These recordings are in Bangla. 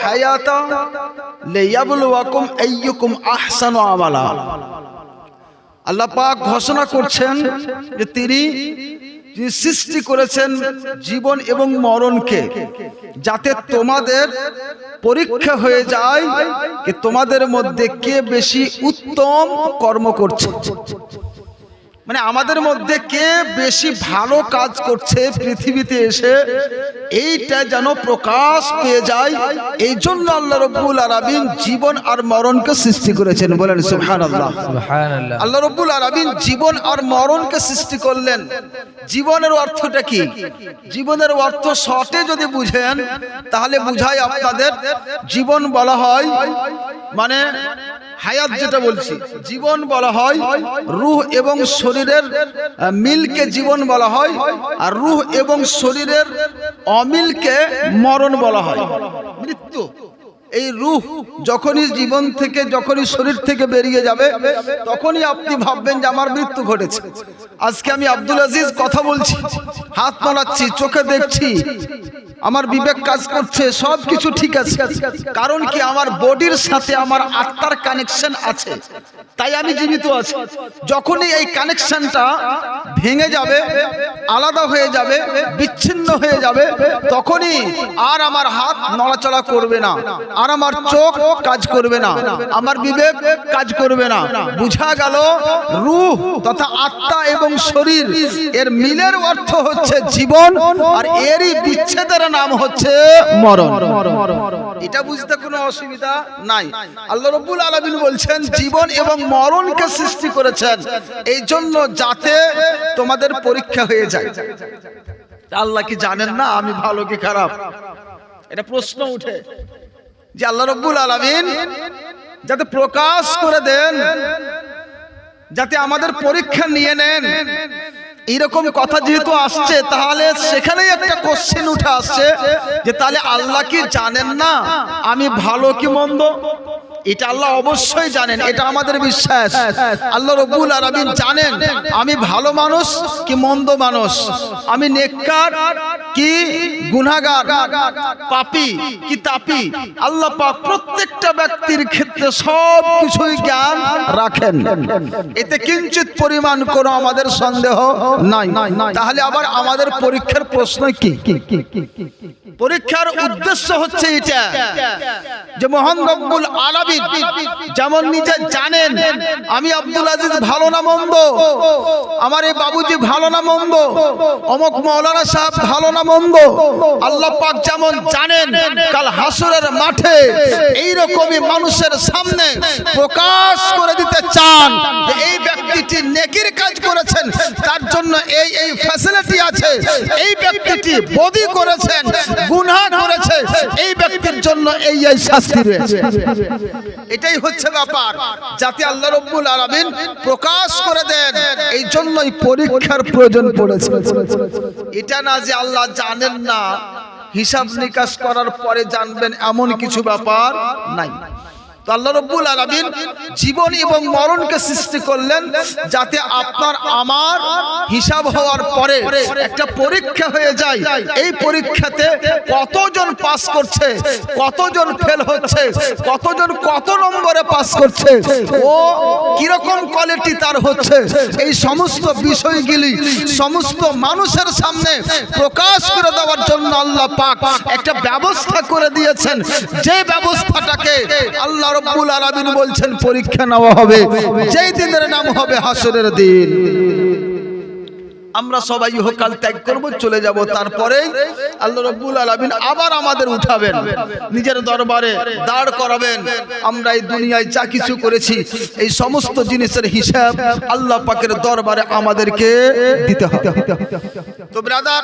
হায়াতা লিয়াবলুয়াকুম আইয়ুকুম আহসানু আমালা। আল্লাহ পাক ঘোষণা করছেন যে তিনি সৃষ্টি করেছেন জীবন এবং মরণকে, যাতে তোমাদের পরীক্ষা হয়ে যায় যে তোমাদের মধ্যে কে বেশি উত্তম কর্ম করছে। মানে আমাদের মধ্যে কে বেশি ভালো কাজ করছে পৃথিবীতে এসে, এইটা যেন প্রকাশ পেয়ে যায়। এই জন্য আল্লাহ রাব্বুল আলামিন জীবন আর মরণকে সৃষ্টি করেছেন। বলেন সুবহানাল্লাহ। আল্লাহ রাব্বুল আলামিন জীবন আর মরণকে সৃষ্টি করলেন। জীবনের অর্থটা কি? জীবনের অর্থ শর্টে যদি বুঝেন তাহলে বুঝাই আপনাদের, জীবন বলা হয় মানে হায়াত, যেটা বলছি জীবন বলা হয়। রূহ এবং শরীরের মিলকে জীবন বলা হয়, আর রূহ এবং শরীরের অমিলকে মরণ বলা হয়, মৃত্যু। এই রূহ যখনই জীবন থেকে, যখনই শরীর থেকে বেরিয়ে যাবে, তখনই আপনি ভাববেন যে আমার মৃত্যু ঘটেছে। আজকে আমি আব্দুল আজিজ কথা বলছি, হাত নাড়াচ্ছি, চোখে দেখছি, আমার বিবেক কাজ করছে, সব কিছু ঠিক আছে। কারণ কি? আমার বডির সাথে আমার আত্মার কানেকশন আছে, তাই আমি জীবিত আছি। যখনই এই কানেকশনটা ভেঙে যাবে, আলাদা হয়ে যাবে, বিচ্ছিন্ন হয়ে যাবে, তখনই আর আমার হাত নড়াচড়া করবে না, আর আমার চোখ কাজ করবে না, আমার বিবেক কাজ করবে না। বুঝা গেল রূহ তথা আত্মা এবং শরীর এর মিলের অর্থ হচ্ছে জীবন, আর এরই বিচ্ছেদের নাম হচ্ছে মরণ। এটা বুঝতে কোনো অসুবিধা নাই। আল্লাহ রাব্বুল আলামিন বলছেন জীবন এবং মরণকে সৃষ্টি করেছেন এই জন্য যাতে তোমাদের পরীক্ষা হয়ে যায়। আল্লাহ কি জানেন না আমি ভালো কি খারাপ? এটা প্রশ্ন উঠে যে আল্লাহ রাব্বুল আলামিন যাতে প্রকাশ করে দেন, যাতে আমাদের পরীক্ষা নিয়ে নেন, এরকম কথা যেহেতু আসছে, তাহলে সেখানেই একটা কোশ্চেন উঠে আসছে যে তাহলে আল্লাহ কি জানেন না আমি ভালো কি মন্দ? এটা আল্লাহ অবশ্যই জানেন, এটা আমাদের বিশ্বাস। আল্লাহ রাব্বুল আলামিন জানেন আমি ভালো মানুষ কি মন্দ মানুষ, আমি নেককার কি গুনাহগার, পাপী কি তাপী। আল্লাহ পাক প্রত্যেকটা ব্যক্তির ক্ষেত্রে সব কিছুই জ্ঞান রাখেন, এতে কিঞ্চিত পরিমাণ কোনো আমাদের সন্দেহ নাই। তাহলে আবার আমাদের পরীক্ষার প্রশ্ন কি? পরীক্ষার উদ্দেশ্য হচ্ছে এটা যে মহান রব্বুল আলামিন যেমন নিজে জানেন আমি আব্দুল আজিজ ভালো না মন্দ, আমার এই বাবুজি ভালো না মন্দ, অমুক মাওলানা সাহেব ভালো না মন্দ, আল্লাহ পাক যেমন জানেন কাল হাসরের মাঠে এইরকমই মানুষের সামনে প্রকাশ করে দিতে চান যে এই ব্যক্তিটি নেকির কাজ করেছেন, তার জন্য এই এই ফ্যাসিলিটি আছে, এই ব্যক্তিটি বদি করেছেন, গুনাহ করেছে, এই ব্যক্তির জন্য এই এই শাস্তি রয়েছে। এটাই হচ্ছে ব্যাপার, যাতে আল্লাহ রাব্বুল আলামিন প্রকাশ করে দেন। এই জন্যই পরীক্ষার প্রয়োজন পড়েছে। এটা না যে আল্লাহ জানেন না, হিসাব নিকাশ করার পরে জানবেন, এমন কিছু ব্যাপার নাই। তো আল্লাহ রাব্বুল আলামিন জীবন এবং মরণকে সৃষ্টি করলেন যাতে আপনার আমার হিসাব হওয়ার পরে একটা পরীক্ষা হয়ে যায়। এই পরীক্ষাতে কতজন পাস করছে, কতজন ফেল হচ্ছে, কতজন কত নম্বরে পাস করছে, ও কিরকম কোয়ালিটি তার হচ্ছে, এই সমস্ত বিষয়গুলি সমস্ত মানুষের সামনে প্রকাশ করে দেওয়ার জন্য আল্লাহ পাক একটা ব্যবস্থা করে দিয়েছেন, যে ব্যবস্থাটাকে আল্লাহ রাব্বুল আলামিন বলছেন পরীক্ষা নেওয়া হবে, যেই দিনের নাম হবে হাসরের দিন। আমরা সবাই ইহকাল ত্যাগ করব, চলে যাব, তারপরে আল্লাহ রাব্বুল আলামিন আবার আমাদের উঠাবেন, নিজের দরবারে দাঁড় করাবেন। আমরা এই দুনিয়ায় যা কিছু করেছি এই সমস্ত জিনিসের হিসাব আল্লাহ পাকের দরবারে আমাদেরকে দিতে হবে। তো ব্রাদার,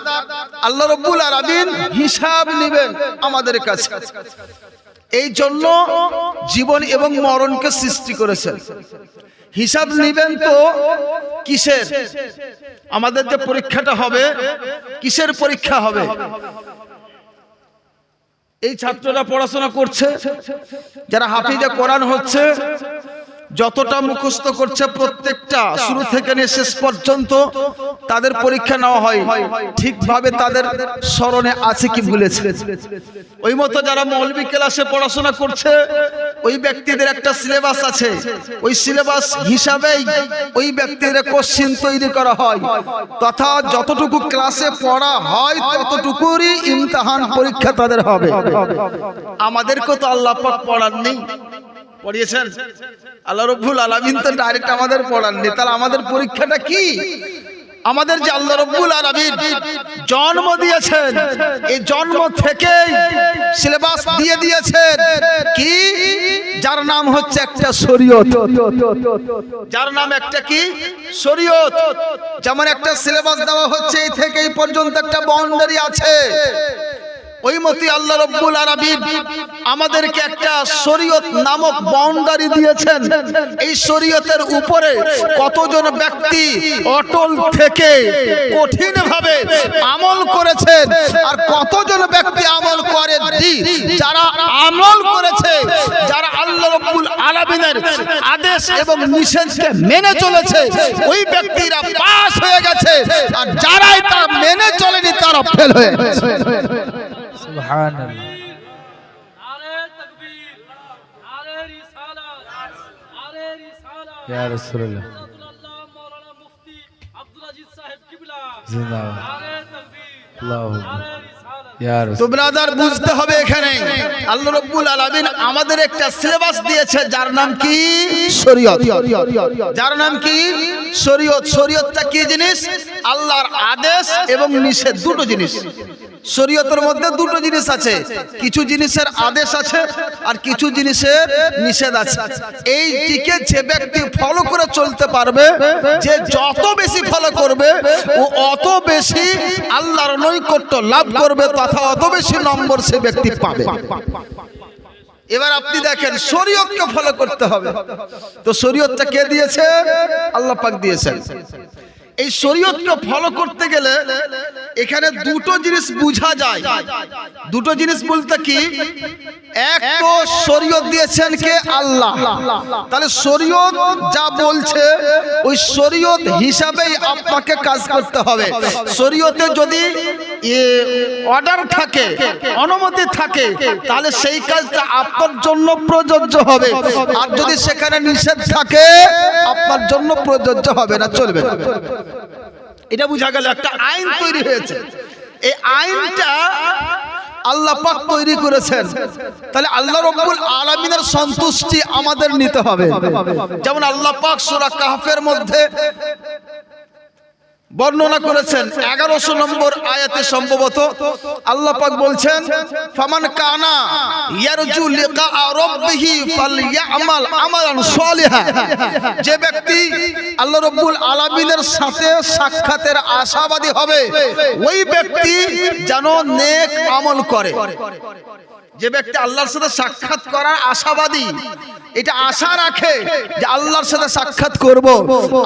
আল্লাহ রাব্বুল আলামিন হিসাব নেবেন আমাদের কাছে, এই জন্য জীবন এবং মরণকে সৃষ্টি করেছেন। হিসাব নেবেন তো কিসের? আমাদের যে পরীক্ষাটা হবে, কিসের পরীক্ষা হবে? এই ছাত্ররা পড়াশোনা করছে, যারা হাফিজে কোরআন হচ্ছে, যতটা মুখস্থ করছে প্রত্যেকটা শুরু থেকে নিয়ে শেষ পর্যন্ত তাদের পরীক্ষা নেওয়া হয় ঠিকভাবে তাদের স্মরণে আছে কি ভুলেছে। ওই মতো যারা মৌলবি ক্লাসে পড়াশোনা করছে ওই ব্যক্তিদের একটা সিলেবাস আছে, ওই সিলেবাস হিসাবেই ওই ব্যক্তিদের কোশ্চেন তৈরি করা হয়, তথা যতটুকু ক্লাসে পড়া হয় ততটুকুরই ইমতিহান পরীক্ষা তাদের হবে। আমাদেরকে তো আল্লাহ পাক পড়াননি, পড়িয়েছেন আল্লাহ রাব্বুল আলামিন তো ডাইরেক্ট আমাদের পড়াননি, তাহলে আমাদের পরীক্ষাটা কি? আমাদের যে আল্লাহ রাব্বুল আলামিন জন্ম দিয়েছেন, এই জন্ম থেকেই সিলেবাস দিয়ে দিয়েছেন কি, যার নাম হচ্ছে একটা শরীয়ত, যার নাম একটা কি শরীয়ত। যেমন একটা সিলেবাস দেওয়া হচ্ছে এই থেকে এই পর্যন্ত একটা বাউন্ডারি আছে, ওই মতই আল্লাহ রাব্বুল আলামিন আমাদেরকে একটা শরীয়ত নামক বাউন্ডারি দিয়েছেন। এই শরীয়তের উপরে কতজন ব্যক্তি অটল থেকে কঠিনভাবে আমল করেছেন, আর কতজন ব্যক্তি আমল করেননি। যারা আমল করেছে, যারা আল্লাহ রাব্বুল আলামিনের আদেশ এবং নিষেধকে মেনে চলেছে, ওই ব্যক্তিরা পাস হয়ে গেছে, আর যারাই তা মেনে চলেনি তারা ফেল হয়ে গেছে। সুবহানাল্লাহ। ইয়া রাসূলুল্লাহ জিন্দাবাদ। আল্লাহু ইয়া রাসূল। তো ব্রাদার বুঝতে হবে এখানে আল্লাহ রাব্বুল আলামিন আমাদের একটা সিলেবাস দিয়েছে যার নাম কি শরীয়ত, যার নাম কি শরীয়ত। শরীয়তটা কি জিনিস? আল্লাহর আদেশ এবং নিষেধ, দুটো জিনিস। শরীয়তের মধ্যে দুটো জিনিস আছে, কিছু জিনিসের আদেশ আছে আর কিছু জিনিসের নিষেধ আছে। এইটিকে যে ব্যক্তি ফলো করে চলতে পারবে, যে যত বেশি ফলো করবে ও অত বেশি আল্লাহর নৈকট্য লাভ করবে, তথা অত বেশি নম্বর সে ব্যক্তি পাবে। এবার আপনি দেখেন শরীয়তকে ফলো করতে হবে, তো শরীয়তটা কে দিয়েছে? আল্লাহ পাক দিয়েছেন। এই শরীয়তকে ফলো করতে গেলে এখানে দুটো জিনিস বোঝা যায়। দুটো জিনিস বলতে কি, এক তো শরীয়ত দিয়েছেন কে? আল্লাহ। তাহলে শরীয়ত যা বলছে ওই শরীয়ত হিসাবেই আপনাকে কাজ করতে হবে। শরীয়তে যদি অর্ডার থাকে, অনুমতি থাকে, তাহলে সেই কাজটা আপনার জন্য প্রযোজ্য হবে, আর যদি সেখানে নিষেধ থাকে আপনার জন্য প্রযোজ্য হবে না, চলবে না। এটা বোঝা গেল, একটা আইন তৈরি হয়েছে। এই আইনটা আল্লাহ পাক তৈরি করেছেন, তাহলে আল্লাহ রাব্বুল আলামিনের সন্তুষ্টি আমাদের নিতে হবে। যেমন আল্লাহ পাক সূরা কাহফের মধ্যে বর্ণনা করেছেন 1100 নম্বর আয়াতে সম্ভবত আল্লাহ পাক বলছেন, ফামান কানা ইয়ারজু লিকা রাব্বিহি ফালইয়ামাল আমালান সালিহা। যে ব্যক্তি আল্লাহ রাব্বুল আলামিনের সাথে সাক্ষাতের আশাবাদী হবে, ওই ব্যক্তি যেন নেক আমল করে। যে ব্যক্তি আল্লাহর সাথে সাক্ষাৎ করার আশাবাদী, এটা আশা রাখে যে আল্লাহর সাথে সাক্ষাৎ করব,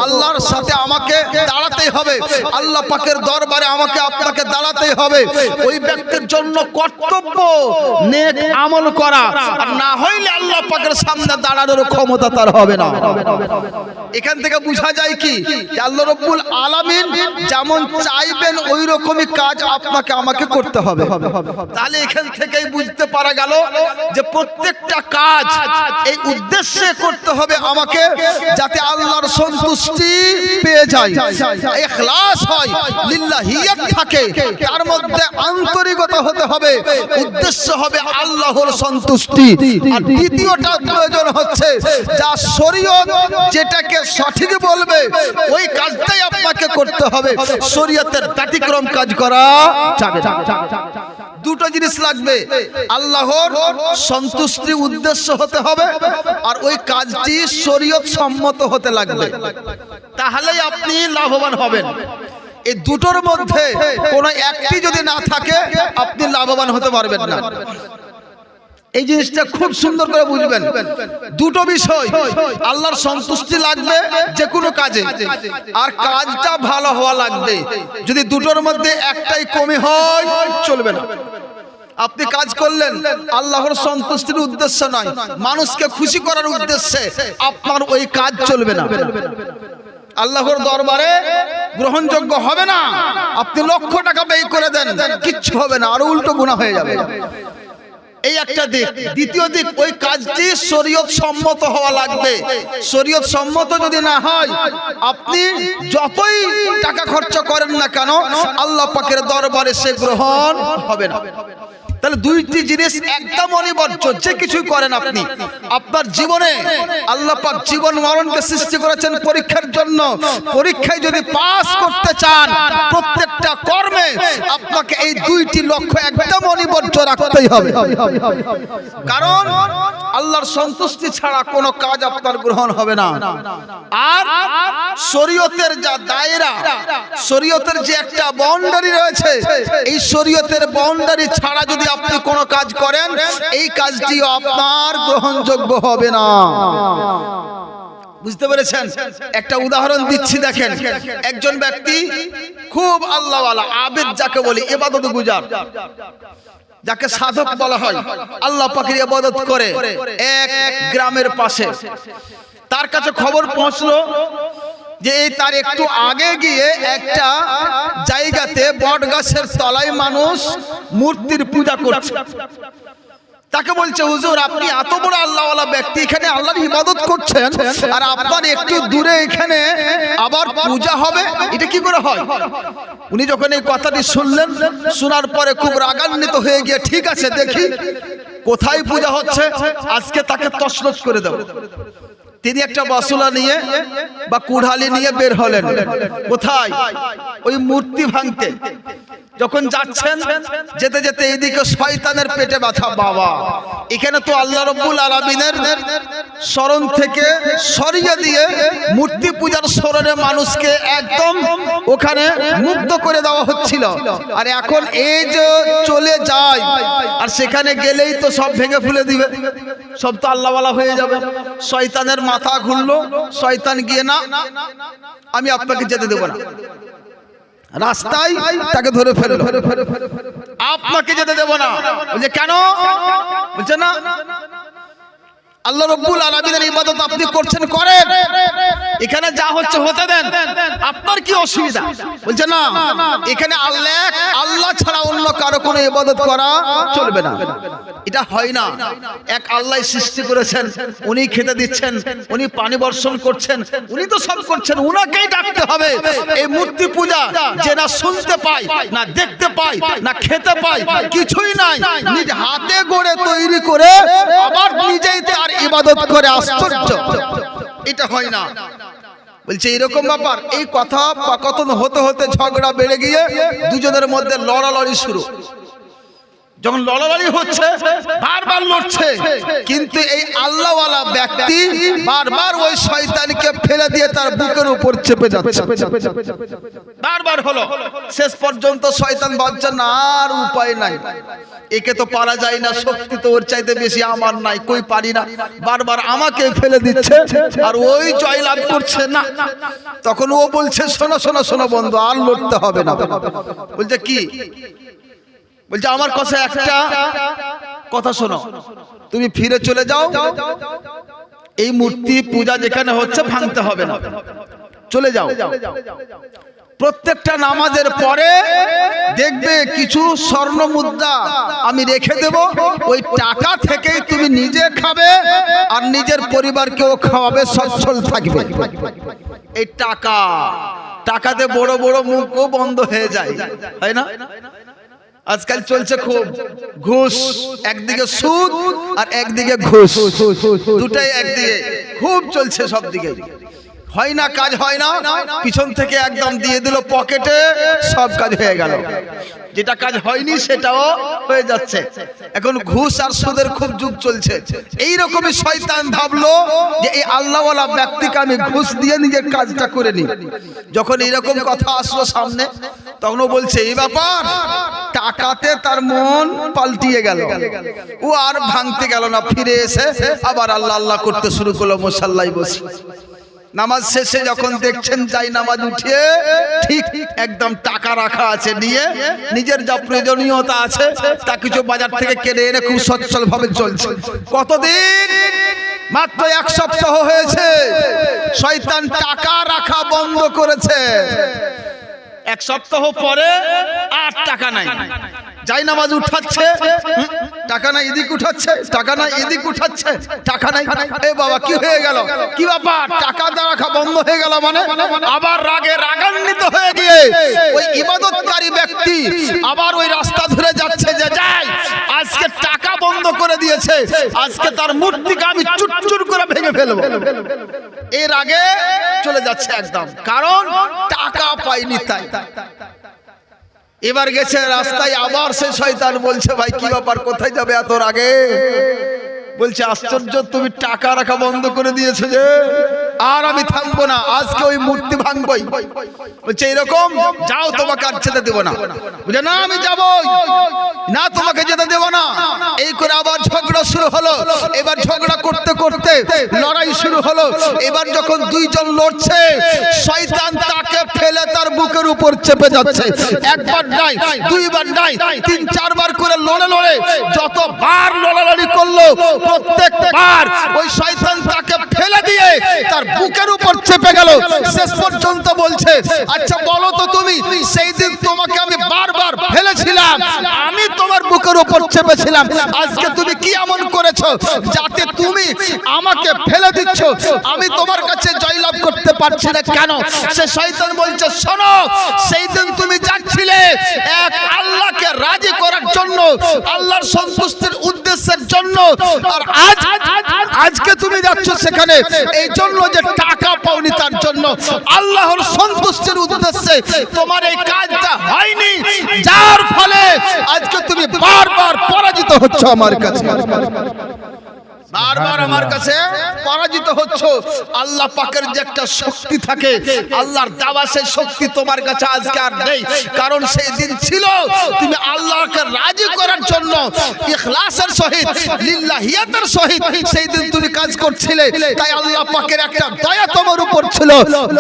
আল্লাহর সাথে আমাকে দাঁড়াতেই হবে, আল্লাহ পাকের দরবারে আমাকে আপনাকে দাঁড়াতেই হবে, ওই ব্যক্তির জন্য কর্তব্য নেক আমল করা, আর না হইলে আল্লাহ পাকের সামনে দাঁড়ানোর ক্ষমতা তার হবে না। এখান থেকে বোঝা যায় কি, যে আল্লাহ রাব্বুল আলামিন যেমন চাইবেন ওই রকমই কাজ আপনাকে আমাকে করতে হবে। তাহলে এখান থেকেই বুঝতে পারা গেল যে প্রত্যেকটা কাজ এই উদ্দেশ্যে করতে হবে আমাকে, যাতে আল্লাহর সন্তুষ্টি পেয়ে যায়, ইখলাস হয়, লিল্লাহিয়াত থাকে, তার মধ্যে আন্তরিকতা হতে হবে, উদ্দেশ্য হবে আল্লাহর সন্তুষ্টি। আর দ্বিতীয়টা প্রয়োজন হচ্ছে, যা শরীয়ত যেটাকে সঠিক বলবে ওই কাজটাই আপনাকে করতে হবে, শরীয়তের ব্যতিক্রম কাজ করা যাবে না। দুটো জিনিস লাগবে, আল্লাহর সন্তুষ্টি উদ্দেশ্য হতে হবে, আর ওই কাজটি শরীয়ত সম্মত হতে লাগবে, তাহলেই আপনি লাভবান হবেন। এই দুটোর মধ্যে কোনো একটি যদি না থাকে আপনি লাভবান হতে পারবেন না। এই জিনিসটা খুব সুন্দর করে বুঝবেন। দুটো বিষয়, আল্লাহর সন্তুষ্টি লাগবে যে কোনো কাজে, আর কাজটা ভালো হওয়া লাগবে। যদি দুটোর মধ্যে একটাই কমে হয় চলবে না। আপনি কাজ করলেন আল্লাহর সন্তুষ্টির উদ্দেশ্য নয়, মানুষকে খুশি করার উদ্দেশ্যে, আপনার ওই কাজ চলবে না, আল্লাহর দরবারে গ্রহণযোগ্য হবে না। আপনি লক্ষ টাকা ব্যয় করে দেন, কিচ্ছু হবে না, আরো উল্টো গুনাহ হয়ে যাবে। এই একটা দিক। দ্বিতীয় দিক, ওই কাজটি শরীয়ত সম্মত হওয়া লাগবে। শরীয়ত সম্মত যদি না হয়, আপনি যতই টাকা খরচ করেন না কেন, আল্লাহ পাকের দরবারে সে গ্রহণ হবে না। তাহলে দুইটি জিনিস একদম অনিবার্য। যে কিছুই করেন আপনি, আপনার জীবনে আল্লাহ পাক জীবন মরণকে সৃষ্টি করেছেন পরীক্ষার জন্য। পরীক্ষায় যদি পাস করতে চান, প্রত্যেকটা কর্মে আপনাকে এই দুইটি লক্ষ্য একদম অনিবার্য রাখতেই হবে। কারণ আল্লাহর সন্তুষ্টি ছাড়া কোনো কাজ আপনার গ্রহণ হবে না। আর শরীয়তের যা দায়রা, শরীয়তের যে একটা বাউন্ডারি রয়েছে, এই শরীয়তের বাউন্ডারি ছাড়া যদি আপনি কোন কাজ করেন, এই কাজটি আপনার গ্রহণযোগ্য হবে না। বুঝতে পেরেছেন? একটা উদাহরণ দিচ্ছি, দেখেন। একজন ব্যক্তি খুব আল্লাহওয়ালা, আবেদ যাকে বলি, ইবাদত গুজার, যাকে সাধক বলা হয়, আল্লাহ পাকের ইবাদত করে এক গ্রামের পাশে। তার কাছে খবর পৌঁছলো যে তার একটু আগে গিয়ে একটা জায়গাতে বট গাছের তলায় মানুষ মূর্তির পূজা করছে। তাকে বলছে, হুজুর আপনি এত বড় আল্লাহওয়ালা ব্যক্তি, এখানে আল্লাহর ইবাদত করছেন, আর আপনার একটু দূরে এখানে আবার পূজা হবে, এটা কি করে হয়? উনি যখন এই কথাটি শুনলেন, শোনার পরে খুব রাগান্বিত হয়ে গিয়ে, ঠিক আছে দেখি কোথায় পূজা হচ্ছে, আজকে তাকে তছনছ করে দেব। তিনি একটা বসুলা নিয়ে বা কুড়ালি নিয়ে বের হলেন। কোথায়? ওই মূর্তি ভাঙতে। যখন যাচ্ছেন, যেতে যেতে এইদিকে শয়তানের পেটে ব্যথা, বাবা এখানে তো আল্লাহ রাব্বুল আলামিনের শরণ থেকে সরিয়ে দিয়ে মূর্তি পূজার শরণে মানুষকে একদম ওখানে মুগ্ধ করে দেওয়া হচ্ছিল, আর এখন এই যে চলে যায়, আর সেখানে গেলেই তো সব ভেঙে ফেলে দিবে, সব তো আল্লাহওয়ালা হয়ে যাবে। শয়তানের মাথা ঘুরলো, শয়তান গিয়ে, না আমি আপনাকে যেতে দেব না, রাস্তায় তাকে ধরে ফেললো, আপনাকে যেতে দেব না। বলছে কেন? বলছে না, আল্লাহ রাব্বুল আলামিনের ইবাদত আপনি করছেন, করেন, এখানে যা হচ্ছে হতে দেন, আপনার কি অসুবিধা? বলছে না, এখানে আল্লাহ ছাড়া অন্য কারো কোনো ইবাদত করা চলবে না, এটা হয় না। এক আল্লাহ সৃষ্টি করেছেন, উনি খেতে দিচ্ছেন, উনি পানি বর্ষণ করছেন, উনি তো সব করছেন, উনাকেই ডাকতে হবে। এই মূর্তি পূজা যে না শুনতে পায়, না দেখতে পায়, না খেতে পায়, কিছুই নাই, নিজ হাতে গড়ে তৈরি করে আবার নিজেই তার ইবাদত করে, আশ্চর্য, এটা হয় না। বলছে এরকম ব্যাপার। এই কথা কথন হতে হতে ঝগড়া বেড়ে গিয়ে দুজনের মধ্যে লড়ালড়ি শুরু। যখন লড়ালড়ি হচ্ছে, বারবার লড়ছে, কিন্তু এই আল্লাহওয়ালা ব্যক্তি বারবার ওই শয়তানকে ফেলে দিয়ে তার বুকের উপর চেপে যাচ্ছে। বারবার হলো, শেষ পর্যন্ত শয়তান ভাবছে না আর উপায় নাই, একে তো পারা যায় না, শক্তি তো ওর চাইতে বেশি আমার নাই, কই পারি না, বারবার আমাকে ফেলে দিচ্ছে, আর ওই জয় লাভ করছে না। তখন ও বলছে, শোনো শোনো শোনো বন্ধু, আর লড়তে হবে না। বলছে কি? বলছে আমার কাছে একটা কথা শোনো, তুমি ফিরে চলে যাও, এই মূর্তি পূজা যেখানে হচ্ছে ভাঙতে হবে না, চলে যাও। প্রত্যেকটা নামাজের পরে দেখবে কিছু স্বর্ণ মুদ্রা আমি রেখে দেব, ওই টাকা থেকেই তুমি নিজে খাবে আর নিজের পরিবারকেও খাওয়াবে, সচ্ছল থাকবে। এই টাকাতে বড় বড় মুখও বন্ধ হয়ে যায়, তাই না? আজকাল চলছে খুব ঘুষ, একদিকে সুদ আর একদিকে ঘুষ, দুটাই একদিকে খুব চলছে, সব দিকে হয় না, কাজ হয় না, পিছন থেকে একদম দিয়ে দিল পকেটে, সব কাজ হয়ে গেল, যেটা কাজ হয়নি সেটাও হয়ে যাচ্ছে। এখন ঘুষ আর সুদের খুব যুগ চলছে। এই রকমই শয়তান ভাবলো যে এই আল্লাহওয়ালা ব্যক্তিকে আমি ঘুষ দিয়ে নিজের কাজটা করে নিই। যখন এইরকম কথা আসলো সামনে, তখন ও বলছে এই ব্যাপার, টাকাতে তার মন পাল্টিয়ে গেল, ও আর ভাঙতে গেল না, ফিরে এসে আবার আল্লাহ আল্লাহ করতে শুরু করলো মুসাল্লায় বসে। নামাজ শেষে যখন দেখছেন যাই নামাজ উঠিয়ে ঠিক একদম টাকা রাখা আছে, নিয়ে নিজের যা প্রয়োজনীয়তা আছে তা কিছু বাজার থেকে কিনে এনে খুব সচ্ছল ভাবে চলছে। কতদিন? মাত্র 1 সপ্তাহ হয়েছে শয়তান টাকা রাখা বন্ধ করেছে। 1 সপ্তাহ পরে আর টাকা নাই, যাই নামাজ উঠাচ্ছে টাকা নাই, এদিক উঠাচ্ছে টাকা নাই, এদিক উঠাচ্ছে টাকা নাই। এ বাবা কি হয়ে গেল, কি ব্যাপার? টাকা রাখা বন্ধ হয়ে গেল মানে? আবার রাগে রাগান্বিত হয়ে গিয়ে ওই ইবাদতকারী ব্যক্তি আবার ওই রাস্তা ধরে যাচ্ছে যে যাই আজকে টাকা বন্ধ করে দিয়েছে, আজকে তার মূর্তিকে আমি চুরচুর করে ভেঙে ফেলবো। এর আগে চলে যাচ্ছে একদম, কারণ টাকা পাইনি তাই। এবার গেছে রাস্তায়, আবার সে শয়তান বলছে ভাই কি ব্যাপার, কোথায় যাবে এত আগে? বলছে আশ্চর্য, তুমি টাকা রাখা বন্ধ করে দিয়েছো যে, আর আমি থামবো না, আজকে ওই মূর্তি ভাঙবই। বলছে এরকম, যাও তোমাকে আর যেতে দেবো না। বুঝে না আমি যাবই না, তোমাকে যেতে দেবো না। এই করে আবার ঝগড়া শুরু হলো। এবার ঝগড়া করতে করতে লড়াই শুরু হলো। এবার যখন দুইজন লড়ছে, শয়তান তাকে ফেলে তার বুকের উপর চেপে যাচ্ছে। একবার নাই, দুইবার নাই, 3-4 বার করে লড়ে লড়ে যতবার লড়ালড়ি করলো প্রত্যেকবার ওই শয়তান তাকে ফেলে দিয়ে তার বুকের উপর চেপে গেল। শেষ পর্যন্ত বলছে আচ্ছা বলো তো তুমি, সেই দিন তোমাকে আমি বারবার ফেলেছিলাম, আমি তোমার বুকের উপর চেপেছিলাম, আজকে তুমি কি এমন করেছো যাতে তুমি আমাকে ফেলে দিচ্ছ? আমি তোমার কাছে জয়লাভ করতে পারছি না কেন? সে শয়তান বলছে শোনো, সেই দিন তুমি যাচ্ছিলে এক আল্লাহকে রাজি করার জন্য, আল্লাহর সন্তুষ্টির উদ্দেশ্যের জন্য, আর আজকে তুমি যাচ্ছ সেখানে এই জন্য যে টাকা পাওনি তার জন্য। আল্লাহর সন্তুষ্টির উদ্দেশ্যে তোমার এই কাজটা হয়নি, যার ফলে আজকে তুমি বারবার পরাজিত হচ্ছ আমার কাছে, বারবার আমার কাছে পরাজিত হচ্ছ। আল্লাহ পাকের যে একটা শক্তি থাকে, আল্লাহর দেওয়া সেই শক্তি তোমার কাছে আজকে আর নেই। কারণ সেই দিন ছিল তুমি আল্লাহকে রাজি করার জন্য ইখলাসের সহিত, লিল্লাহিয়াতের সহিত সেই দিন তুমি কাজ করছিলে। তাই আল্লাহ পাকের একটা দয়া তোমার উপর ছিল,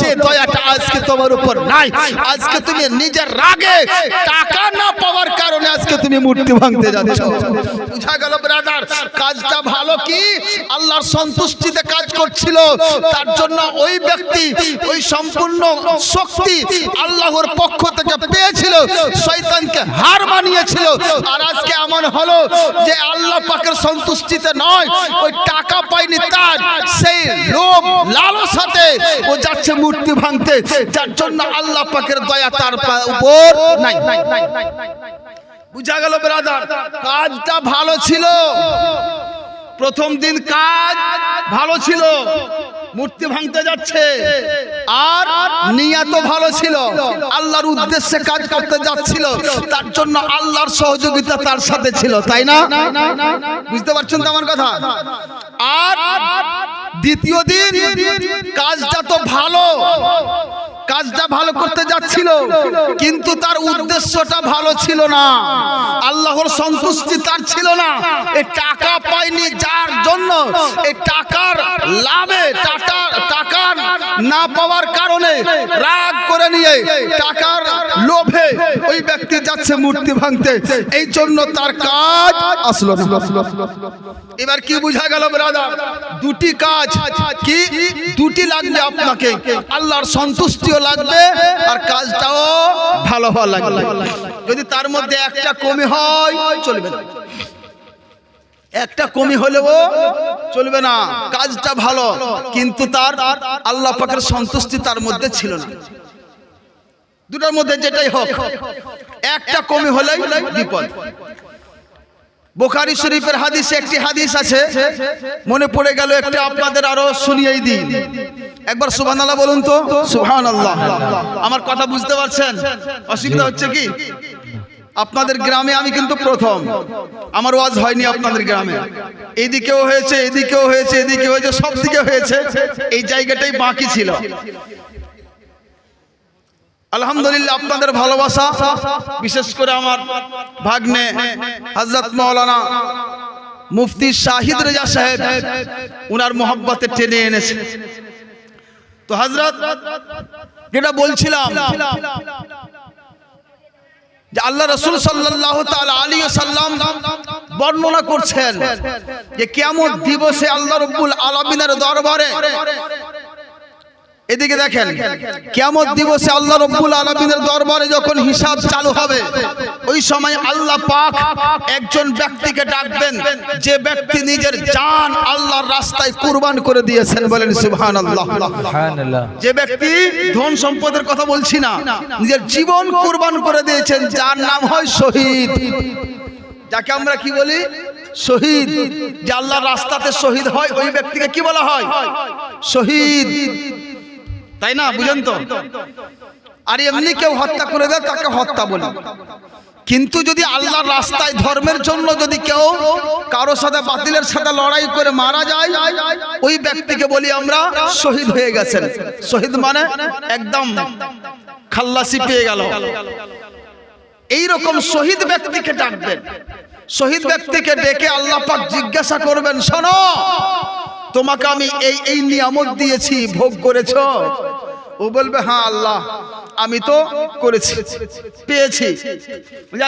যে দয়াটা আজকে তোমার উপর নাই। আজকে তুমি নিজের রাগে টাকা না পাওয়ার কারণে আজকে তুমি মূর্তি ভাঙতে যাচ্ছ। বুঝা গেল ব্রাদার? কাজটা ভালো কি আল্লাহর সন্তুষ্টিতে কাজ করছিল, তার জন্য ওই ব্যক্তি ওই সম্পূর্ণ শক্তি আল্লাহর পক্ষ থেকে পেয়েছিল, শয়তানকে হার মানিয়েছিল। আর আজকে এমন হলো যে আল্লাহ পাকের সন্তুষ্টিতে নয়, ওই টাকা পায়নি তার সেই লোভ লালসাতে ও যাচ্ছে মূর্তি ভাঙতে, যার জন্য আল্লাহ পাকের দয়া তার উপর নাই। বুঝা গেল ব্রাদার? কাজটা ভালো ছিল, প্রথম দিন কাজ ভালো ছিল, মূর্তি ভাঙতে যাচ্ছে, আর নিয়ত ভালো ছিল, আল্লাহর উদ্দেশ্যে কাজ করতে যাচ্ছিল, তার জন্য আল্লাহর সহযোগিতা তার সাথে ছিল, তাই না? বুঝতে পারছেন তো আমার কথা? আর দ্বিতীয় দিন কাজটা তো ভালো, কাজটা ভালো করতে যাচ্ছিল, কিন্তু তার উদ্দেশ্যটা ভালো ছিল না, আল্লাহর সন্তুষ্টি তার ছিল না। এই টাকা পায়নি যার জন্য, এই টাকার লাভে, টাকার না পাওয়ার কারণে রাগ করে নিয়ে টাকার লোভে ওই ব্যক্তি যাচ্ছে মূর্তি ভাঙতে, এই জন্য তার কাজ আসলো না। এবার কি বুঝা গেল ব্রাদার? দুটি কাজ, কি দুটি লাগবে আপনাকে, আল্লাহর সন্তুষ্টিও লাগবে আর কাজটাও ভালো হওয়া লাগবে। যদি তার মধ্যে একটা কমি হয় চলবে না, একটা কমি হলেও চলবে না। কাজটা ভালো কিন্তু তার আল্লাহ পাকের সন্তুষ্টি তার মধ্যে ছিল না। দুটার মধ্যে যেটাই হোক, একটা কমি হলেই বিপদ। বুখারী শরীফের হাদিসে একটি হাদিস আছে, মনে পড়ে গেল একটা, আপনাদের আরো শুনিয়েই দিই। একবার সুবহানাল্লাহ বলুন তো। সুবহানাল্লাহ। আমার কথা বুঝতে পারছেন? অসুবিধা হচ্ছে কি? আপনাদের গ্রামে আমি কিন্তু প্রথম, আমার ওয়াজ হয়নি আপনাদের গ্রামে, এইদিকেও হয়েছে, এদিকেও হয়েছে, এদিকে হয়েছে, সব দিকে হয়েছে, এই জায়গাটাই বাকি ছিল। আলহামদুলিল্লাহ আপনাদের ভালোবাসা, বিশেষ করে আমার ভাগ্নে হযরত মাওলানা মুফতি শাহিদ রেজা সাহেব, উনার মোহাব্বতে টেনে এনেছে। তো হযরত যেটা বলছিলাম যে আল্লাহ রাসূল সাল্লাল্লাহু তাআলা আলাইহি ওয়াসাল্লাম বর্ণনা করছেন যে কিয়ামত দিবসে আল্লাহ রাব্বুল আলামিনের দরবারে, এদিকে দেখেন, কিয়ামত দিবসে আল্লাহ রাব্বুল আলামিনের দরবারে যখন হিসাব চালু হবে, ওই সময় আল্লাহ পাক একজন ব্যক্তিকে ডাকবেন, যে ব্যক্তি নিজের জান আল্লাহর রাস্তায় কুরবান করে দিয়েছেন। বলেন সুবহানাল্লাহ। সুবহানাল্লাহ। যে ব্যক্তি ধন সম্পদের কথা বলছি না, নিজের জীবন কুরবান করে দিয়েছেন, যার নাম হয় শহীদ। যাকে আমরা কি বলি? শহীদ। যে আল্লাহর রাস্তাতে শহীদ হয়, ওই ব্যক্তিকে কি বলা হয়? শহীদ, তাই না? বুঝেন তো? আর এমনি কেউ হত্যা করে দেয় তাকে হত্যা বলি। কিন্তু যদি আল্লাহর রাস্তায় ধর্মের জন্য যদি কেউ কারো সাথে, বাতিলের সাথে লড়াই করে মারা যায়, ওই ব্যক্তিকে বলি আমরা শহীদ হয়ে গেছেন। শহীদ মানে একদম খাল্লাসি পেয়ে গেল। এইরকম শহীদ ব্যক্তিকে ডাকবেন। শহীদ ব্যক্তিকে ডেকে আল্লাহ পাক জিজ্ঞাসা করবেন, শোনো, তোমাকে আমি এই এই নিয়ামত দিয়েছি, ভোগ করেছো? ও বলবে, হ্যাঁ আল্লাহ, আমি তো করেছি, পেয়েছি।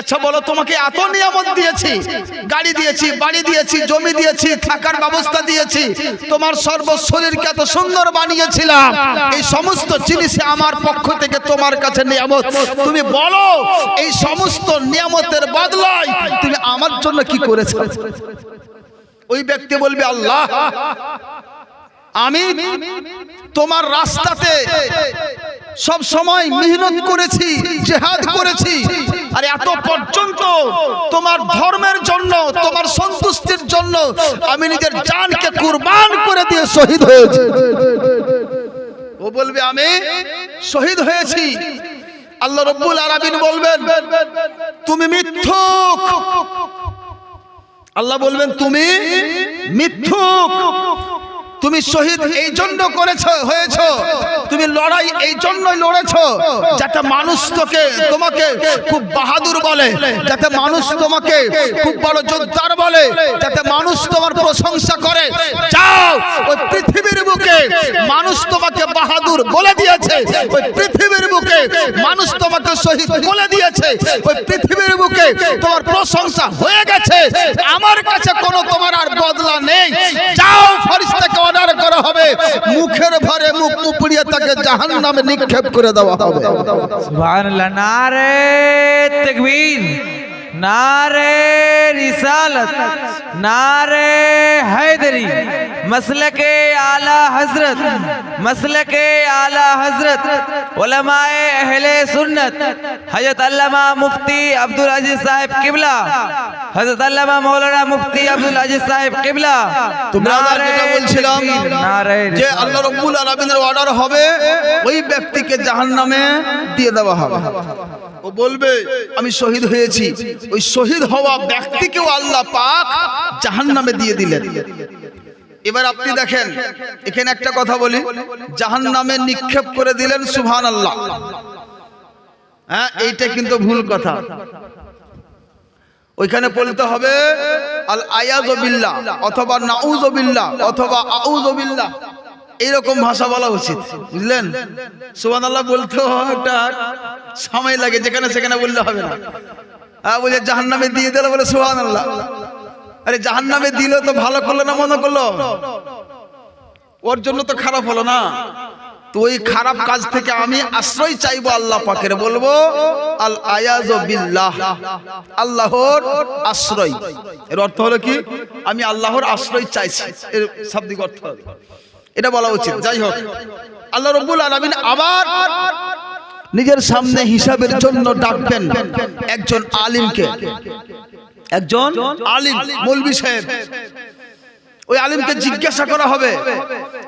আচ্ছা বলো, তোমাকে এত নিয়ামত দিয়েছি, গাড়ি দিয়েছি, বাড়ি দিয়েছি, জমি দিয়েছি, থাকার ব্যবস্থা দিয়েছি, তোমার সর্ব শরীরকে এত সুন্দর বানিয়েছিলাম, এই সমস্ত জিনিসে আমার পক্ষ থেকে তোমার কাছে নিয়ামত। তুমি বলো, এই সমস্ত নিয়ামতের বদলায় তুমি আমার জন্য কি করেছো? ওই ব্যক্তি বলবে, আল্লাহ, আমি তোমার রাস্তাতে সব সময় মেহনত করেছি, জিহাদ করেছি, আর এত পর্যন্ত তোমার ধর্মের জন্য, তোমার সন্তুষ্টির জন্য আমি নিজের জানকে কুরবান করে দিয়ে শহীদ হয়েছি। ও বলবে, আমি শহীদ হয়েছি। আল্লাহ রাব্বুল আলামিন বলবেন, তুমি মিথ্যুক। আল্লাহ বলবেন, তুমি মিথ্যুক। তুমি শহীদ এই জন্য হয়েছো, তুমি লড়াই এই জন্যই লড়েছো যাতে মানুষ তোমাকে খুব বাহাদুর বলে, যাতে মানুষ তোমাকে খুব বড় যোদ্ধার বলে, যাতে মানুষ তোমার প্রশংসা করে। যাও, ওই পৃথিবীর বুকে মানুষ তোমাকে বাহাদুর বলে দিয়েছে, ওই পৃথিবীর বুকে মানুষ তোমাকে শহীদ বলে দিয়েছে, ওই পৃথিবীর বুকে তোমার প্রশংসা হয়ে গেছে। আমার কাছে কোনো তোমার আর বদলা নেই। যাও, ফেরেশতাকে অর্ডার করা হবে, মুখের ভরে মুখ উপড়িয়ে তাকে জাহান্নামে নিক্ষেপ করে দেওয়া হবে। সুবহানাল্লাহ। নারে তাকবীর, নারে रिसालत, नारे हैदरी, मसलके आला हजरत, मसलके आला हजरत, उलमाए अहले सुन्नत, हजरत अल्लामा मुफ्ती अब्दुल अजीज साहिब किबला, हजरत अल्लामा मौलाना मुफ्ती अब्दुल अजीज साहिब किबला। তোমরা যেটা বলছিলাম যে আল্লাহ রাব্বুল আলামিনের অর্ডার হবে, ওই ব্যক্তিকে জাহান্নামে দিয়ে দেওয়া হবে। ও বলবে, আমি শহীদ হয়েছি। ওই শহীদ হওয়া ব্যক্তিকেও আল্লাহ পাক জাহান্নামে দিয়ে দিলেন। এবার আপনি দেখেন, এখানে একটা কথা বলি, জাহান্নামে নিক্ষেপ করে দিলেন, সুবহানাল্লাহ। হ্যাঁ, এইটা কিন্তু ভুল কথা। ওইখানে বলতে হবে আল আয়াযু বিল্লাহ, অথবা নাউযু বিল্লাহ, অথবা আউযু বিল্লাহ, এইরকম ভাষা বলা উচিত, বুঝলেন? সুবহানাল্লাহ বলতে একটা সময় লাগে, যেখানে সেখানে বললে হবে না। হ্যাঁ, বলে জাহান্নামে দিয়ে দিল, বলে সুবহানাল্লাহ। আরে জাহান্নামে দিল তো ভালো করলো না মনে করলো? ওর জন্য তো খারাপ হলো না। তো ওই খারাপ কাজ থেকে আমি আশ্রয় চাইবো আল্লাহ পাকের, বলবো আল আয়াযু বিল্লাহ, আল্লাহর আশ্রয়। এর অর্থ হলো কি? আমি আল্লাহর আশ্রয় চাইছি, এর শাব্দিক অর্থ এটা বলা উচিত। যাই হোক, আল্লাহ রাব্বুল আলামিন আবার নিজের সামনে হিসাবের জন্য ডাকবেন একজন আলিমকে, একজন আলিম, মৌলভী সাহেব। ওই আলিমকে জিজ্ঞাসা করা হবে,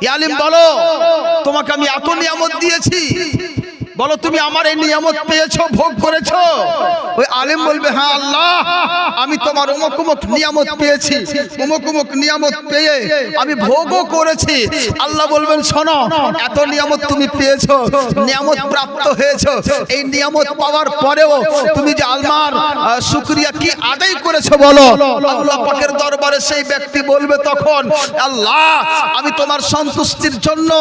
ইয়া আলিম বলো, তোমাকে আমি এত নিয়ামত দিয়েছি, বলো তুমি আমার এই নিয়ামত পেয়েছো, ভোগ করেছো? ওই আলেম বলবে হ্যাঁ আল্লাহ, আমি তোমার অমুক অমুক নিয়ামত পেয়েছি, অমুক অমুক নিয়ামত পেয়ে আমি ভোগও করেছি। আল্লাহ বলবেন শোনো, এত নিয়ামত তুমি পেয়েছো, নিয়ামত প্রাপ্ত হয়েছো, এই নিয়ামত পাওয়ার পরেও তুমি যে আল্লাহর শুকরিয়া কি আদায় করেছো বলো? আল্লাহ পাকের দরবারে সেই ব্যক্তি বলবে তখন, আল্লাহ আমি তোমার সন্তুষ্টির জন্য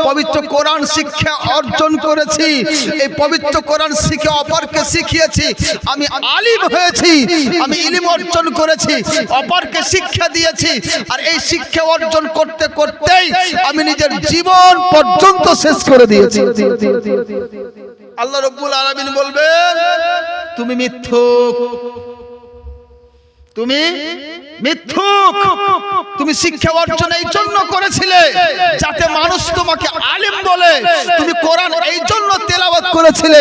পবিত্র কোরআন শিক্ষা অর্জন করেছি, এই পবিত্র কোরআন শিখে অপরকে শিখিয়েছি, আমি আলিম হয়েছি, আমি ইলম অর্জন করেছি, অপরকে শিক্ষা দিয়েছি, আর এই শিক্ষা অর্জন করতে করতেই আমি নিজের জীবন পর্যন্ত শেষ করে দিয়েছি। আল্লাহ রাব্বুল আলামিন বলবেন তুমি মিথ্যুক, তুমি মিথ্যুক, তুমি শিক্ষা অর্জন এই জন্য করেছিলে যাতে মানুষ তোমাকে আলেম বলে, তুমি কোরআন এই জন্য তেলাওয়াত করেছিলে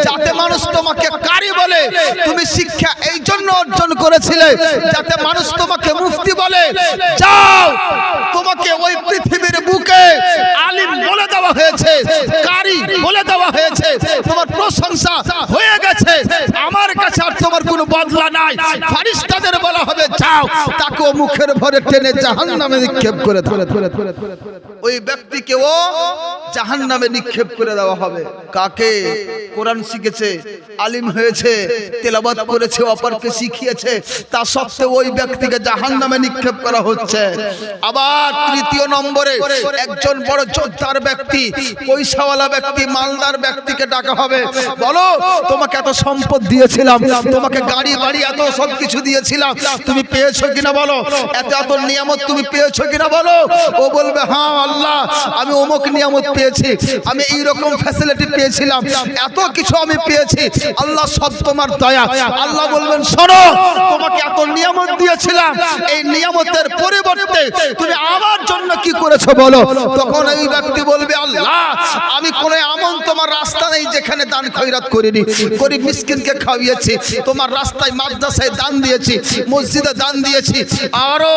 যাতে মানুষ তোমাকে কারি বলে, তুমি শিক্ষা এই জন্য অর্জন করেছিলে যাতে মানুষ তোমাকে মুফতি বলে। যাও, তোমাকে ওই পৃথিবীর বুকে আলিম বলে দেওয়া হয়েছে, কারি বলে দেওয়া হয়েছে, তোমার প্রশংসা হয়ে গেছে, আমার কাছে আর তোমার কোনো বদলা নাই। ফেরেশতাদের বলা হবে যাও, তাকে মুখের ভরে টেনে জাহান্নামে নিক্ষেপ করে দাও। ওই ব্যক্তিকে ও জাহান্নামে নিক্ষেপ করে দেওয়া হবে। কাকে? কোরআন শিখেছে, আলিম হয়েছে, তেলাওয়াত করেছে, অপরকে শিখিয়েছে, তা সত্ত্বেও ওই ব্যক্তিকে জাহান্নামে নিক্ষেপ করা হচ্ছে। আবার তৃতীয় নম্বরে একজন বড় যোদ্ধার ব্যক্তি, পয়সাওয়ালা ব্যক্তি, মালদার ব্যক্তিকে ডাকা হবে, বলো তোমাকে এত সম্পদ দিয়েছিলাম, তোমাকে গাড়ি বাড়ি এত সব কিছু দিয়েছিলাম, তুমি পেয়েছো কিনা বলো? এত এত নিয়ামত তুমি পেয়েছো কিনা বলো? ও বলবে হ্যাঁ আল্লাহ, আমি অমুক নিয়ামত পেয়েছি, আমি এইরকম ফ্যাসিলিটি পেয়েছিলাম, এত কিছু আমি পেয়েছি, আল্লাহ সব তোমার দয়া। আল্লাহ বলবেন শোনো, তোমাকে এত নিয়ামত দিয়েছিলাম, এই নিয়ামতের পরিবর্তে তুমি আমার জন্য কি করেছো বলো? তখন এই ব্যক্তি বলবে আল্লাহ, আমি কোনো এমন তোমার রাস্তা নেই যেখানে দান খয়রাত করিনি, গরিব মিসকিনকে খাওয়িয়েছি, তোমার রাস্তায় মাদ্রাসায় দান দিয়েছি, মসজিদে দান দিয়েছি, আরো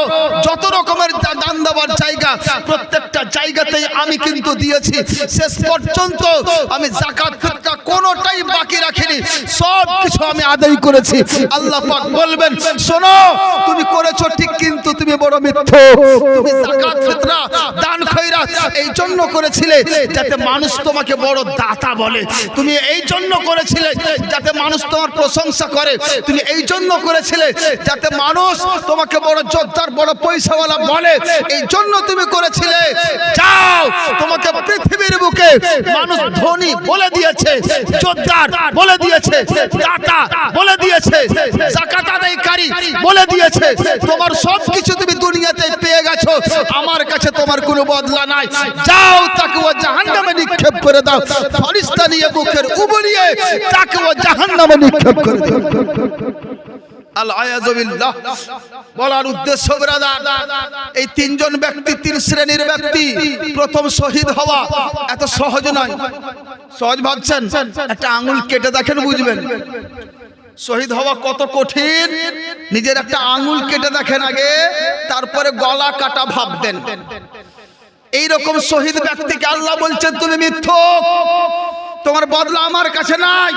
যত রকমের দান দেওয়ার জায়গা প্রত্যেকটা জায়গাতেই আমি কিন্তু দিয়েছি, শেষ পর্যন্ত আমি যাকাত ফিতরা কোনোটাই বাকি রাখিনি, সব কিছু আমি আদায় করেছি। আল্লাহ পাক বলবেন শোনো, তুমি করেছো ঠিক, কিন্তু তুমি বড় মিথ্যুক। তুমি যাকাত ফিতরা দান খয়রাত এই জন্য করেছিলে যাতে মানুষ তোমাকে বড় দাতা বলে, তুমি এই জন্য করেছিলে যাতে মানুষ তোমার প্রশংসা করে, তুমি এই জন্য করেছিলে যাতে মানুষ তোমাকে বড় যোদ্ধার, বড় পয়সাওয়ালা বলে, এই জন্য তুমি করেছিলে। যাও, তোমাকে পৃথিবীর বুকে মানুষ ধনী বলে দিয়েছে, যোদ্ধার বলে দিয়েছে, দাতা বলে দিয়েছে, যাকাত আদায়কারী বলে দিয়েছে, তোমার সব কিছু তুমি দুনিয়াতে পেয়ে গেছো, আমার কাছে তোমার কোনো বদলা নাই। যাও, তাকে ও জাহান্নামে নিক্ষেপ করে দাও। ফেরেশতা নিয়ে বুকের উবলিয়ে তাকে ও জাহান্নামে নিক্ষেপ করে দাও। আল-আয়াযুবিল্লাহ। বলার উদ্দেশ্য ব্রাদার, এই তিনজন ব্যক্তি, তিন শ্রেণীর ব্যক্তি, প্রথম শহীদ হওয়া এত সহজ নয়। সহজ ভাবছেন? একটা আঙ্গুল কেটে দেখেন বুঝবেন শহীদ হওয়া কত কঠিন। নিজের একটা আঙ্গুল কেটে দেখেন আগে, তারপরে গলা কাটা ভাববেন। এইরকম শহীদ ব্যক্তিকে আল্লাহ বলছেন তুমি মিথ্যুক, তোমার বদলা আমার কাছে নাই।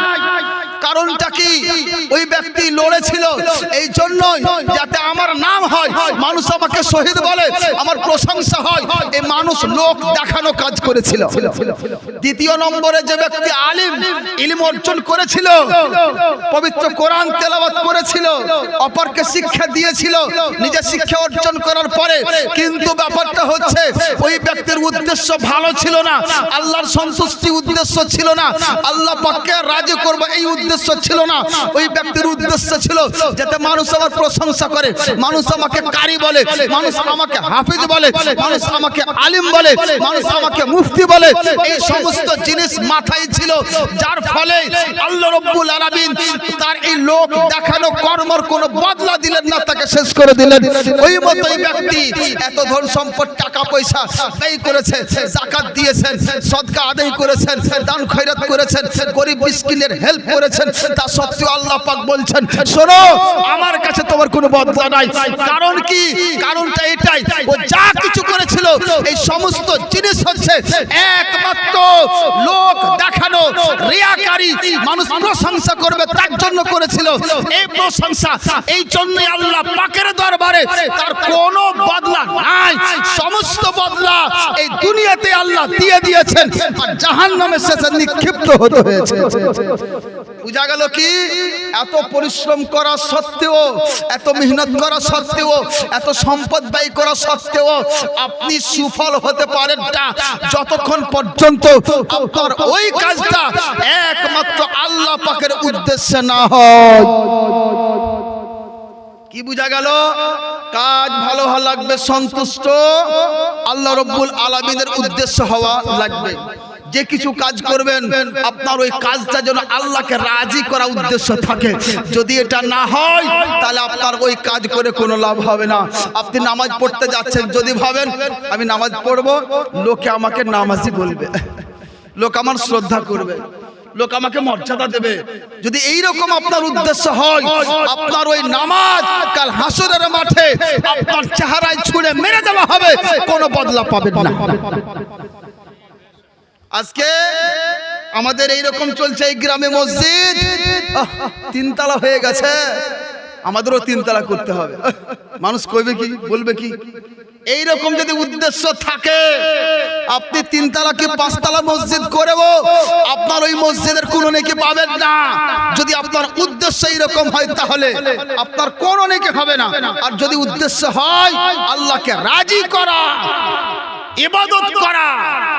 কারণটা কি? ওই ব্যক্তি লড়েছিল এই জন্যই যাতে আমার নাম হয়, মানুষ আমাকে শহীদ বলে, আমার প্রশংসা হয়, এই মানুষ লোক দেখানো কাজ করেছিল। দ্বিতীয় নম্বরে যে ব্যক্তি আলিম, ইলম অর্জন করেছিল, পবিত্র কোরআন তেলাওয়াত করেছিল, অপরকে শিক্ষা দিয়েছিল, নিজে শিক্ষা অর্জন করার পরে কিন্তু ব্যাপারটা হচ্ছে ওই ব্যক্তির উদ্দেশ্য ভালো ছিল না, আল্লাহর সন্তুষ্টি উদ্দেশ্য ছিল না, আল্লাহ পাককে রাজি করবে এই উদ্দেশ্য ছিল না। ওই ব্যক্তির উদ্দেশ্য ছিল যাতে মানুষ আমার প্রশংসা করে, মানুষ আমাকে কারি বলে, মানুষ আমাকে হাফিজ বলে, মানুষ আমাকে আলিম বলে, মানুষ আমাকে মুফতি বলে। এই সমস্ত জিনিস মাথায় ছিল, যার ফলে আল্লাহ রাব্বুল আলামিন তার এই লোক দেখানো কর্মর কোনো বদলা দিলেন না, তাকে শেষ করে দিলেন। ওই মতোই ব্যক্তি এত ধন সম্পদ, টাকা পয়সা ব্যয় করেছে, যাকাত দিয়েছেন, সদকা আদায় করেছেন, দান খয়রাত করেছেন, গরিব মিসকিনের হেল্প করেছেন, তা সত্ত্বেও আল্লাহ পাক বলছেন শোনো, আমার কাছে তোমার কোনো বদলা নাই। কারণ কি? কারণটা এটাই, ও যা কিছু করেছিল এই সমস্ত জিনিস হচ্ছে একমাত্র লোক দেখানো, রিয়াকারী, মানুষ প্রশংসা করবে তার জন্য করেছিল। এই প্রশংসা এই জন্যই আল্লাহ পাকের দরবারে তার কোনো বদলা নাই। সমস্ত বদলা এই দুনিয়াতে আল্লাহ দিয়ে দিয়েছেন, আর জাহান্নামের শেষে নিক্ষিপ্ত হতে হয়েছে। বুঝা গেল কি? এত পরিশ্রম করা সত্ত্বেও, এত মেহনত করা সত্ত্বেও, এত সম্পদ ব্যয় করা সত্ত্বেও আপনি সুফল হতে পারেন না যতক্ষণ পর্যন্ত আপনার ওই কাজটা একমাত্র আল্লাহ পাকের উদ্দেশ্যে না হয়। কি বুঝা গেল? কাজ ভালো হওয়া লাগবে, সন্তুষ্ট আল্লাহ রব্বুল আলামিনের উদ্দেশ্য হওয়া লাগবে। যে কিছু কাজ করবেন আপনার ওই কাজটা যেন আল্লাহকে রাজি করা উদ্দেশ্য থাকে। যদি এটা না হয় তাহলে আপনার ওই কাজ করে কোনো লাভ হবে না। আপনি নামাজ পড়তে যাচ্ছেন, যদি ভাবেন আমি নামাজ পড়বো, লোকে আমাকে নামাজি বলবে, লোক আমার শ্রদ্ধা করবে, লোক আমাকে মর্যাদা দেবে, যদি এই রকম আপনার উদ্দেশ্য হয়, আপনার ওই নামাজ কাল হাসরের মাঠে আপনার চেহারায় ছুঁড়ে মেরে দেওয়া হবে, কোনো বদলা পাবেন না। আজকে আমাদের এই রকম চলছে, এই গ্রামে মসজিদ তিনতলা হয়ে গেছে, আমাদেরও তিনতলা করতে হবে। মানুষ কইবে কি, বলবে কি? এই রকম যদি উদ্দেশ্য থাকে, আপনি তিনতলা কি পাঁচতলা মসজিদ করেও আপনার ওই মসজিদের কোনো নেকি পাবেন না। যদি আপনার উদ্দেশ্য এইরকম হয় তাহলে আপনার কোনো নেকি হবে না। আর যদি উদ্দেশ্য হয় আল্লাহকে রাজি করা, ইবাদত করা,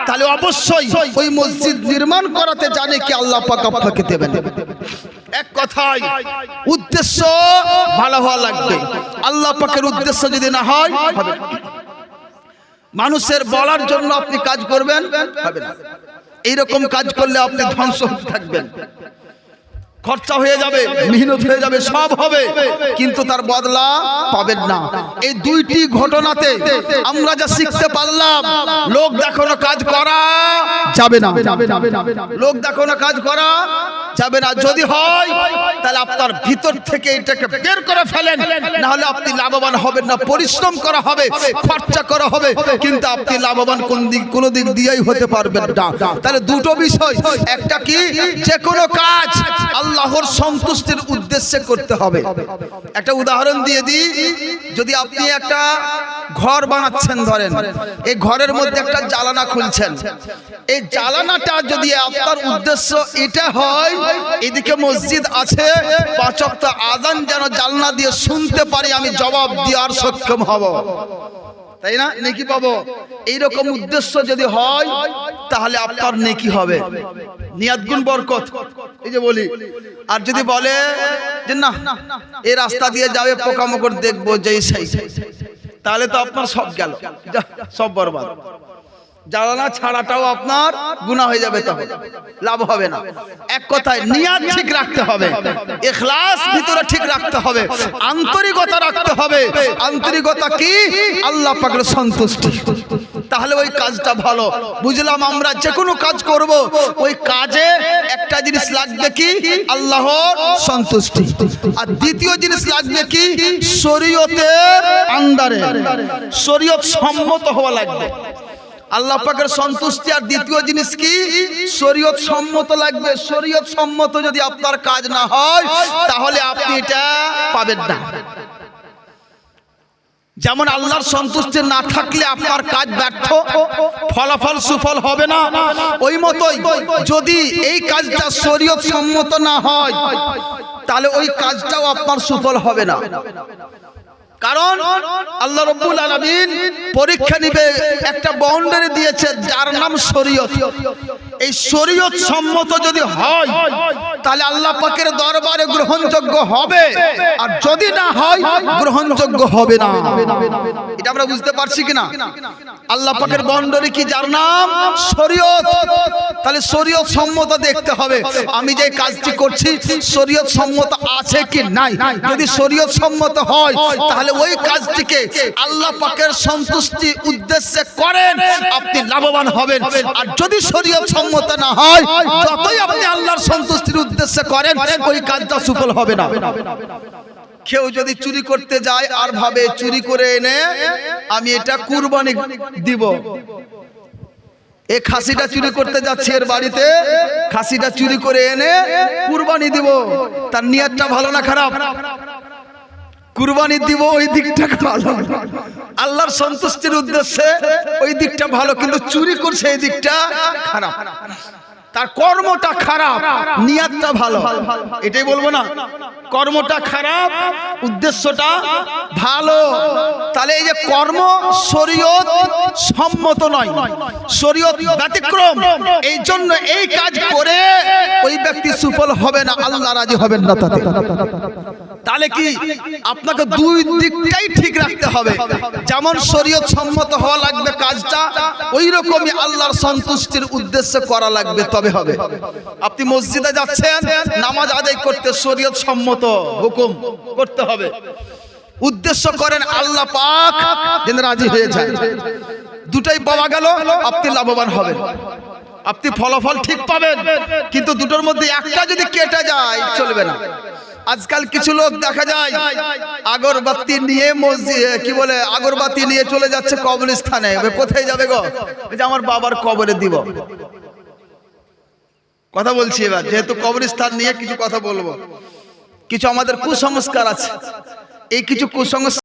তাহলে অবশ্যই ওই মসজিদ নির্মাণ করাতে জানে কি আল্লাহ পাক আপনাকে দেবেন। এক কথায় উদ্দেশ্য ভালো হওয়া লাগবে। আল্লাহ পাকের উদ্দেশ্য যদি না হয় হবে না। মানুষের বলার জন্য আপনি কাজ করবেন, হবে না। এইরকম কাজ করলে আপনি ধ্বংস হতে থাকবেন। খরচা হয়ে যাবে, মেহনত হয়ে যাবে, সব হবে, কিন্তু তার বদলা পাবেন না। এই দুইটি ঘটনাতে আমরা যা শিখতে পারলাম, লোক দেখানো কাজ করা যাবে না, লোক দেখানো কাজ করা যাবে না। যদি হয় তাহলে আপনার ভিতর থেকে এটাকে বের করে ফেলেন, না হলে আপনি লাভবান হবেন না। পরিশ্রম করা হবে, খরচা করা হবে, কিন্তু আপনি লাভবান কোন দিক দিয়েই হতে পারবেন না। তাহলে দুটো বিষয়, একটা কি, যে কোনো কাজ আল্লাহর সন্তুষ্টির উদ্দেশ্যে করতে হবে। একটা উদাহরণ দিয়ে দিই, যদি আপনি একটা ঘর বানাচ্ছেন, ধরেন এই ঘরের মধ্যে একটা জানালা খুলছেন, এই জানালাটা যদি আপনার উদ্দেশ্য এটা হয় এদিকে মসজিদ আছে, 5 ওয়াক্ত আযান যেন জানলা দিয়ে শুনতে পারি, আমি জবাব দেওয়ার সক্ষম হব, তাই না? নেকি পাবো। এইরকম উদ্দেশ্য যদি হয় তাহলে আপনার নেকি হবে, নিয়াত গুণ বরকত, এই যে বলি। আর যদি বলে যে না এই রাস্তা দিয়ে যাবে, পোকামাকড় দেখবো, যেই সেই, তাহলে তো আপনার সব গেল, সব বরবাদ। জানালা ছাড়াটাও আপনার গুনাহ হয়ে যাবে, তখন লাভ হবে না। এক কথায় নিয়াত ঠিক রাখতে হবে, ইখলাস ভিতরে ঠিক রাখতে হবে, আন্তরিকতা রাখতে হবে। আন্তরিকতা কি? আল্লাহ পাকের সন্তুষ্টি, তাহলে ওই কাজটা ভালো। বুঝলাম, আমরা যে কোনো কাজ করব, ওই কাজে একটা জিনিস লাগবে কি? আল্লাহর সন্তুষ্টি। আর দ্বিতীয় জিনিস লাগবে কি? শরীয়তের আন্ডারে, শরীয়ত সম্মত হওয়া লাগবে। আল্লাহ পাকের সন্তুষ্টি, আর দ্বিতীয় জিনিস কি? শরীয়ত সম্মত লাগবে। শরীয়ত সম্মত যদি আপনার কাজ না হয় তাহলে আপনি এটা পাবেন না। যেমন আল্লাহর সন্তুষ্টি না থাকলে আপনার কাজ ব্যর্থ, ফলাফল সুফল হবে না, ওই মতোই যদি এই কাজটা শরীয়ত সম্মত না হয় তাহলে ওই কাজটাও আপনার সুফল হবে না। কারণ আল্লাহ রাব্বুল আলামিন পরীক্ষা নিবে, একটা বাউন্ডারি দিয়েছে যার নাম শরীয়ত। এই শরীয়ত সম্মত যদি হয় তাহলে আল্লাহ পাকের দরবারে গ্রহণযোগ্য হবে, আর যদি না হয় গ্রহণযোগ্য হবে না। এটা আমরা বুঝতে পারছি কিনা? আল্লাহ পাকের বাউন্ডারি কি? যার নাম শরীয়ত। তাহলে শরীয়ত সম্মত দেখতে হবে, আমি যে কাজটি করছি শরীয়ত সম্মত আছে কি নাই। যদি শরীয়ত সম্মত হয় তাহলে ওই কাজটিকে আল্লাহ পাকের সন্তুষ্টি উদ্দেশ্যে করেন, আপনি লাভবান হবেন। আর যদি শরীয়ত সম্মত না হয়, যতই আপনি আল্লাহর সন্তুষ্টির উদ্দেশ্যে করেন, ওই কাজটা সফল হবে না। কেউ যদি চুরি করতে যায় আর ভাবে চুরি করে এনে আমি এটা কুরবানি দিব, এই খাসিটা চুরি করতে যাচ্ছে এর বাড়িতে, খাসিটা চুরি করে এনে কুরবানি দিব, তার নিয়তটা ভালো না খারাপ? কুরবানি দিব ওই দিকটা ভালো, আল্লাহর সন্তুষ্টির উদ্দেশ্যে ওই দিকটা ভালো, কিন্তু চুরি করছে এই দিকটা খারাপ, তার কর্মটা খারাপ, নিয়তটা ভালো। এটাই বলবো না, কর্মটা খারাপ, উদ্দেশ্যটা ভালো। তাহলে এই যে কর্ম শরীয়ত সম্মত নয়, শরীয়ত ব্যতিক্রম, এই জন্য এই কাজ করে ওই ব্যক্তি সফল হবে না, আল্লাহ রাজি হবেন না তাতে। তাহলে কি আপনাকে দুই দিকটাই ঠিক রাখতে হবে, যেমন শরীয়ত সম্মত হওয়া লাগবে কাজটা, ওই রকমই আল্লাহর সন্তুষ্টির উদ্দেশ্যে করা লাগবে, তবে হবে। আপনি মসজিদে যাচ্ছেন নামাজ আদায় করতে, শরীয়ত সম্মত হুকুম করতে হবে, উদ্দেশ্য করেন আল্লাহ পাক যেন রাজি হয়ে যায়, দুটাই পাওয়া গেল, আপনি লাভবান হবেন, আপনি ফলাফল ঠিক পাবেন। কিন্তু দুটোর মধ্যে একটা যদি কেটে যায় চলবে না। আজকাল কিছু লোক দেখা যায় আগরবাতি নিয়ে মসজিদ কি বলে আগরবাতি নিয়ে চলে যাচ্ছে কবরস্থানে। কোথায় যাবে গো? যে আমার বাবার কবরে দিব। কথা বলছি এবার, যেহেতু কবরস্থান নিয়ে কিছু কথা বলবো। কিছু আমাদের কুসংস্কার আছে, এই কিছু কুসংস্কার